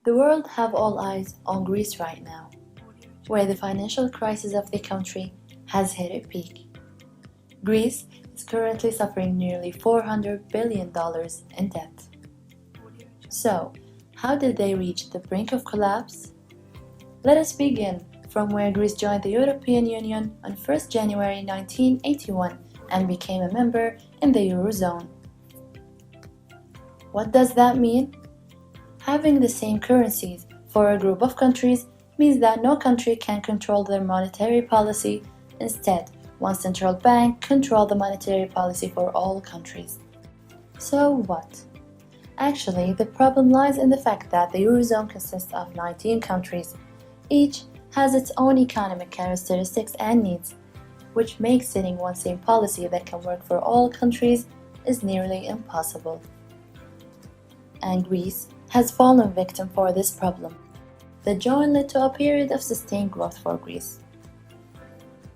The world have all eyes on Greece right now, where the financial crisis of the country has hit a peak. Greece is currently suffering nearly $400 billion in debt. So, how did they reach the brink of collapse? Let us begin from where Greece joined the European Union on 1st January 1981 and became a member in the Eurozone. What does that mean? Having the same currencies for a group of countries means that no country can control their monetary policy. Instead, one central bank controls the monetary policy for all countries. So what? Actually, the problem lies in the fact that the Eurozone consists of 19 countries. Each has its own economic characteristics and needs, which makes setting one same policy that can work for all countries is nearly impossible. And Greece has fallen victim for this problem. The join led to a period of sustained growth for Greece.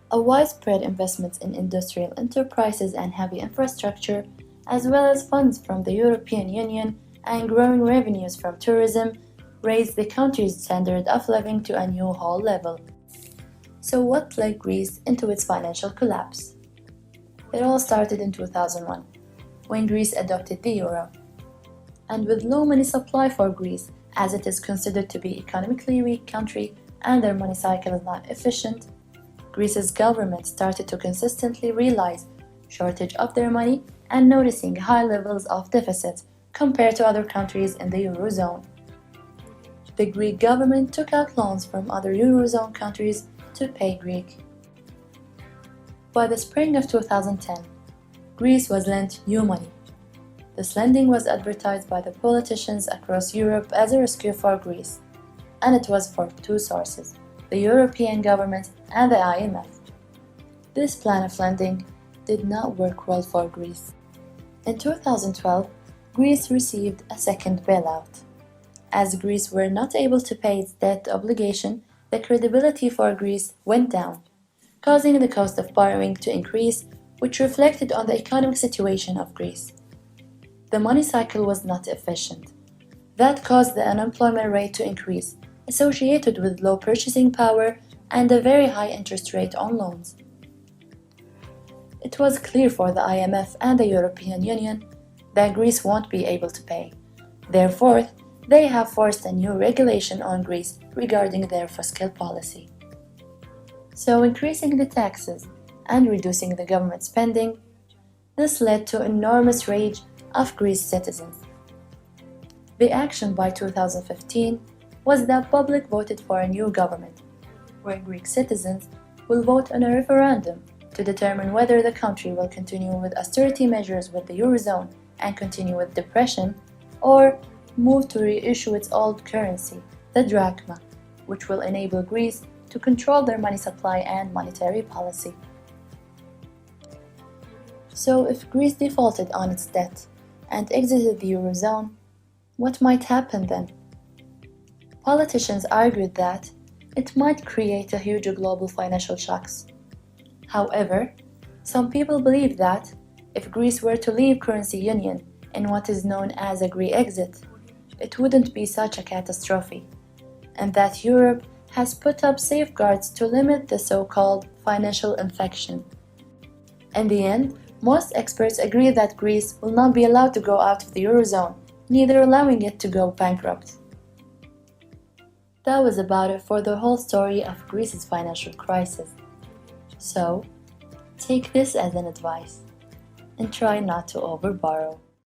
A widespread investment in industrial enterprises and heavy infrastructure, as well as funds from the European Union and growing revenues from tourism, raised the country's standard of living to a new high level. So what led Greece into its financial collapse? It all started in 2001, when Greece adopted the euro. And with low money supply for Greece, as it is considered to be economically weak country and their money cycle is not efficient, Greece's government started to consistently realize shortage of their money and noticing high levels of deficit compared to other countries in the Eurozone. The Greek government took out loans from other Eurozone countries to pay Greek. By the spring of 2010, Greece was lent new money. This lending was advertised by the politicians across Europe as a rescue for Greece, and it was for two sources, the European government and the IMF. This plan of lending did not work well for Greece. In 2012, Greece received a second bailout. As Greece were not able to pay its debt obligation, the credibility for Greece went down, causing the cost of borrowing to increase, which reflected on the economic situation of Greece. The money cycle was not efficient. That caused the unemployment rate to increase, associated with low purchasing power and a very high interest rate on loans. It was clear for the IMF and the European Union that Greece won't be able to pay. Therefore, they have forced a new regulation on Greece regarding their fiscal policy. So increasing the taxes and reducing the government spending, this led to enormous rage of Greece's citizens. The action by 2015 was that public voted for a new government, where Greek citizens will vote on a referendum to determine whether the country will continue with austerity measures with the Eurozone and continue with depression, or move to reissue its old currency, the drachma, which will enable Greece to control their money supply and monetary policy. So if Greece defaulted on its debt and exited the Eurozone, what might happen then? Politicians argued that it might create a huge global financial shocks. However, some people believe that if Greece were to leave currency union in what is known as a Greek exit, it wouldn't be such a catastrophe, and that Europe has put up safeguards to limit the so-called financial infection. In the end, most experts agree that Greece will not be allowed to go out of the Eurozone, neither allowing it to go bankrupt. That was about it for the whole story of Greece's financial crisis. So, take this as an advice and try not to overborrow.